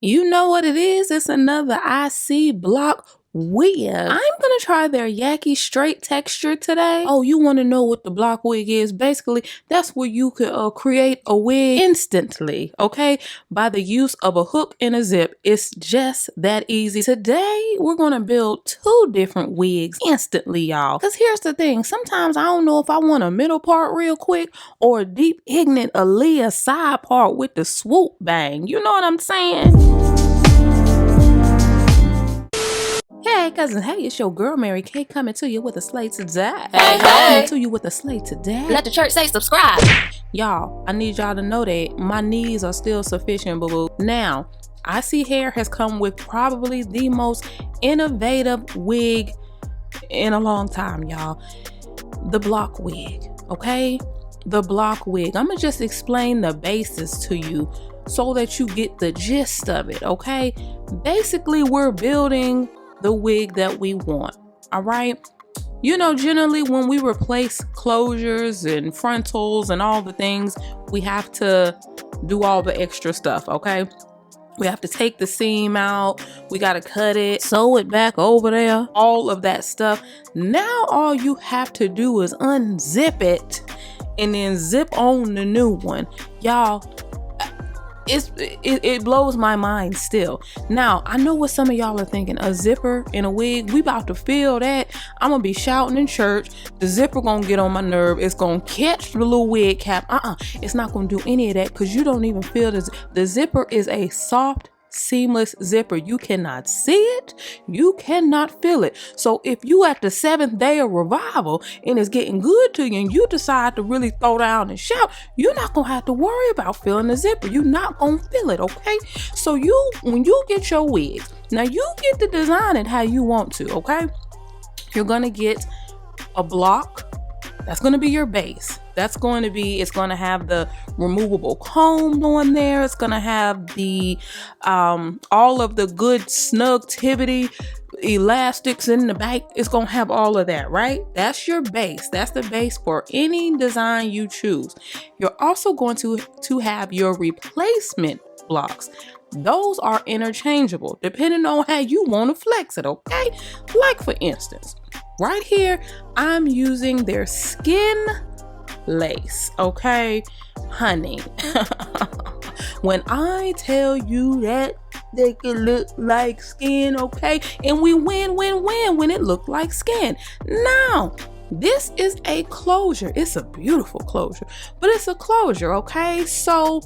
You know what it is? It's another ISEE Block Wig. I'm gonna try their Yaki straight texture today. Oh, you want to know what the block wig is? Basically, that's where you could create a wig instantly, okay? By the use of a hook and a zip. It's just that easy. Today, we're gonna build 2 different wigs instantly, y'all. Because here's the thing. Sometimes I don't know if I want a middle part real quick or a deep ignorant Aaliyah side part with the swoop bang. You know what I'm saying? Hey cousins, hey, it's your girl Mary Kay coming to you with a slate today. Hey. Coming to you with a slate today. Let the church say subscribe. Y'all, I need y'all to know that my knees are still sufficient, boo-boo. Now, ISEE Hair has come with probably the most innovative wig in a long time, y'all. The block wig, okay? The block wig. I'm gonna just explain the basis to you so that you get the gist of it, okay? Basically, we're building the wig that we want, all right? You know, generally when we replace closures and frontals and all the things, we have to do all the extra stuff, okay? We have to take the seam out, we gotta cut it, sew it back over there, all of that stuff. Now all you have to do is unzip it and then zip on the new one. Y'all, it blows my mind still. Now, I know what some of y'all are thinking. A zipper in a wig, we about to feel that. I'm gonna be shouting in church. The zipper gonna get on my nerve. It's gonna catch the little wig cap. It's not gonna do any of that because you don't even feel this. The zipper is a soft, seamless zipper. You cannot see it, you cannot feel it. So if you at the 7th day of revival and it's getting good to you and you decide to really throw down and shout, you're not gonna have to worry about feeling the zipper. You're not gonna feel it, okay? So when you get your wigs, now you get to design it how you want to, okay? You're gonna get a block. That's going to be your base. It's going to have the removable comb on there. It's going to have the, all of the good snugtivity elastics in the back. It's going to have all of that, right? That's your base. That's the base for any design you choose. You're also going to have your replacement blocks. Those are interchangeable depending on how you want to flex it, okay? Like for instance, right here, I'm using their skin lace, okay? Honey, when I tell you that they can look like skin, okay? And we win when it looked like skin. Now, this is a closure. It's a beautiful closure, but it's a closure, okay? So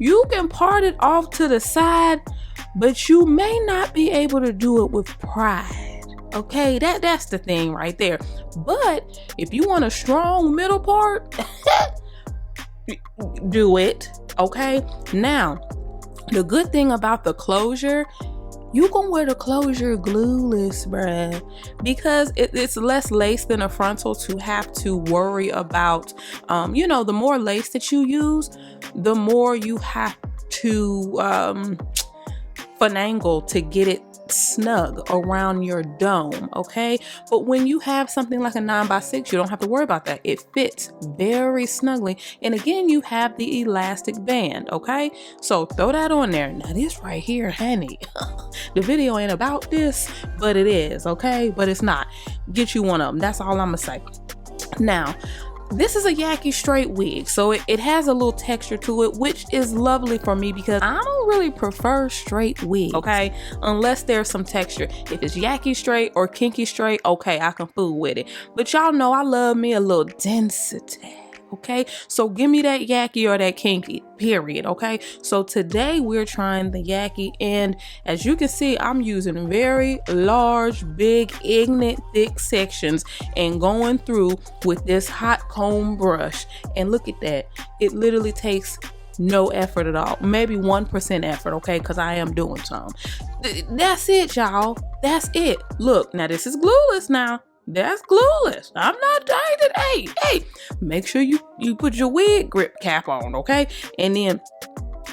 you can part it off to the side, but you may not be able to do it with pride. Okay, that's the thing right there. But if you want a strong middle part, do it. Okay. Now, the good thing about the closure, you can wear the closure glueless, bruh, because it's less lace than a frontal to have to worry about. You know, the more lace that you use, the more you have to finagle to get it snug around your dome, okay? But when you have something like a 9x6, you don't have to worry about that. It fits very snugly, and again, you have the elastic band, okay? So throw that on there. Now this right here, honey, the video ain't about this, but it is, okay? But it's not. Get you one of them. That's all I'm gonna say. Now, this is a Yaki straight wig, so it has a little texture to it, which is lovely for me because I don't really prefer straight wigs, okay? Unless there's some texture. If it's Yaki straight or kinky straight, okay, I can fool with it. But y'all know I love me a little density, okay? So give me that Yaki or that kinky, period, okay? So today we're trying the Yaki, and as you can see, I'm using very large, big, ignorant, thick sections and going through with this hot comb brush. And look at that. It literally takes no effort at all. Maybe 1% effort, okay? Because I am doing some. That's it, y'all. That's it. Look, now this is glueless now. That's glueless. I'm not dying it. Hey, make sure you put your wig grip cap on, okay? And then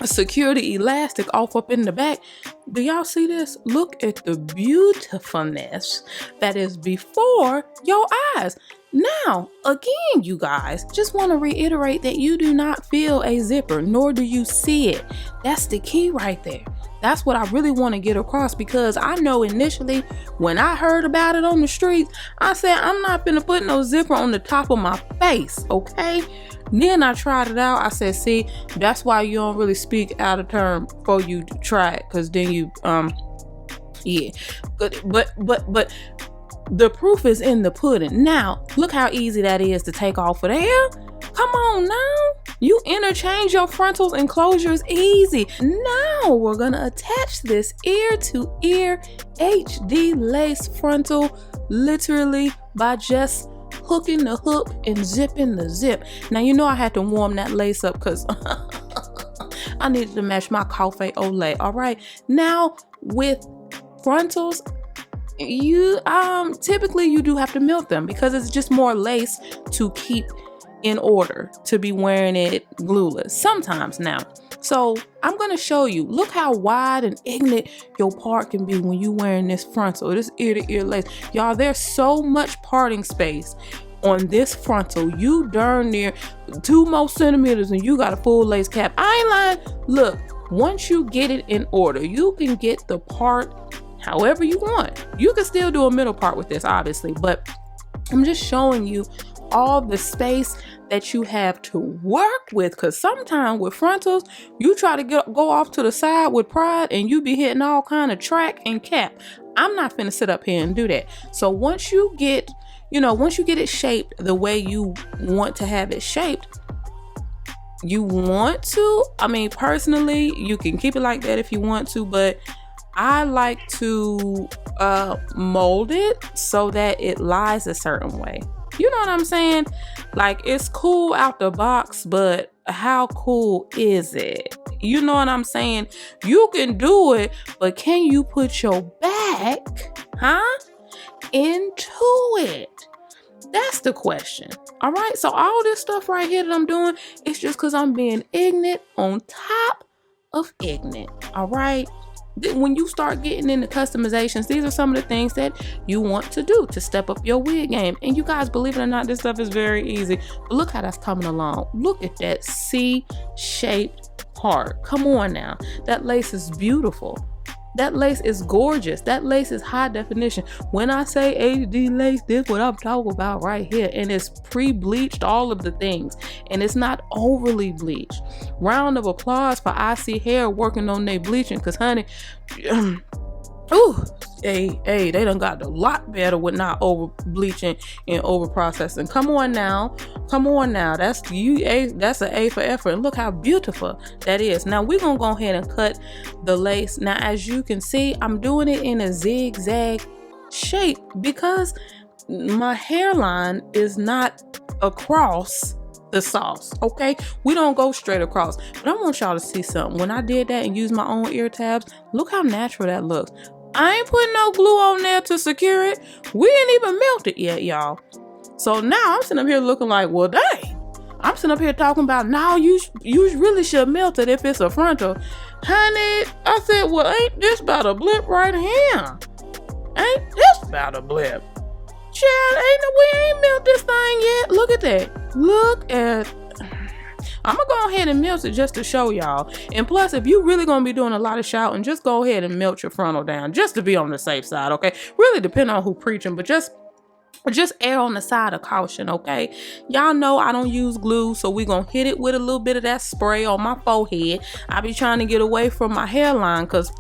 secure the elastic off up in the back. Do y'all see this? Look at the beautifulness that is before your eyes. Now, again, you guys, just want to reiterate that you do not feel a zipper, nor do you see it. That's the key right there. That's what I really want to get across, because I know initially when I heard about it on the streets, I said, I'm not gonna put no zipper on the top of my face, okay? Then I tried it out. I said, see, that's why you don't really speak out of term before you try it, because then you, yeah. But the proof is in the pudding. Now, look how easy that is to take off of there. Come on now. You interchange your frontals and closures easy. Now we're gonna attach this ear-to-ear HD lace frontal literally by just hooking the hook and zipping the zip. Now, you know I had to warm that lace up because I needed to match my cafe au lait. All right. Now with frontals, you typically you do have to melt them because it's just more lace to keep in order to be wearing it glueless sometimes now. So I'm gonna show you. Look how wide and ignorant your part can be when you wearing this frontal, this ear-to-ear lace. Y'all, there's so much parting space on this frontal. You darn near 2 more centimeters and you got a full lace cap. I ain't lying. Look, once you get it in order, you can get the part however you want. You can still do a middle part with this, obviously, but I'm just showing you all the space that you have to work with, because sometimes with frontals you try to go off to the side with pride and you be hitting all kind of track and cap. I'm not finna sit up here and do that. So once you get it shaped the way you want to have it shaped, you want to, I mean, personally, you can keep it like that if you want to, but I like to mold it so that it lies a certain way. You know what I'm saying? Like, it's cool out the box, but how cool is it? You know what I'm saying? You can do it, but can you put your back, into it? That's the question. All right. So all this stuff right here that I'm doing, it's just because I'm being ignorant on top of ignorant. All right. When you start getting into customizations, these are some of the things that you want to do to step up your wig game. And you guys, believe it or not, this stuff is very easy. But look how that's coming along. Look at that C-shaped part. Come on now. That lace is beautiful. That lace is gorgeous. That lace is high definition. When I say HD lace, this is what I'm talking about right here. And it's pre-bleached, all of the things. And it's not overly bleached. Round of applause for ISEE Hair working on their bleaching. Because, honey, they done got a lot better with not over bleaching and over processing. Come on now. That's an A for effort. And look how beautiful that is. Now we're gonna go ahead and cut the lace. Now, as you can see, I'm doing it in a zigzag shape because my hairline is not across the sauce. Okay, we don't go straight across, but I want y'all to see something. When I did that and used my own ear tabs, look how natural that looks. I ain't putting no glue on there to secure it. We ain't even melted yet, y'all. So now I'm sitting up here looking like, well, dang. I'm sitting up here talking about, now you really should melt it if it's a frontal. Honey, I said, well, ain't this about a blip right here? Ain't this about a blip? Child, we ain't melt this thing yet. Look at that. I'm gonna go ahead and melt it just to show y'all. And plus, if you really gonna be doing a lot of shouting, just go ahead and melt your frontal down just to be on the safe side, okay? Really depend on who preaching, but just err on the side of caution, okay? Y'all know I don't use glue, so we gonna hit it with a little bit of that spray on my forehead. I be trying to get away from my hairline because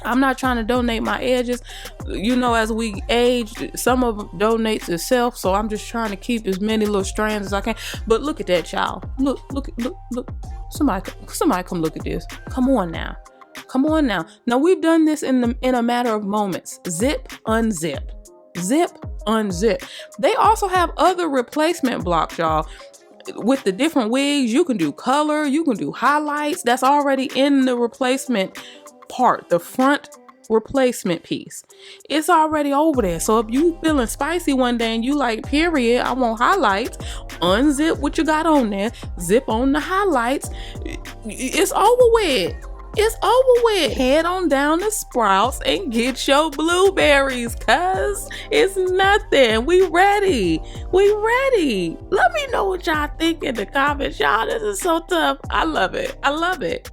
I'm not trying to donate my edges. You know, as we age, some of it donates itself, so I'm just trying to keep as many little strands as I can. But look at that, y'all. Look. Somebody come look at this. Come on now. Now we've done this in a matter of moments. Zip, unzip. Zip, unzip. They also have other replacement blocks, y'all. With the different wigs, you can do color, you can do highlights. That's already in the replacement part, the front replacement piece. It's already over there. So if you feeling spicy one day and you like, period, I want highlights, unzip what you got on there, zip on the highlights. It's over with. Head on down to Sprouts and get your blueberries, cuz it's nothing. We ready. Let me know what y'all think in the comments. Y'all, this is so tough. I love it.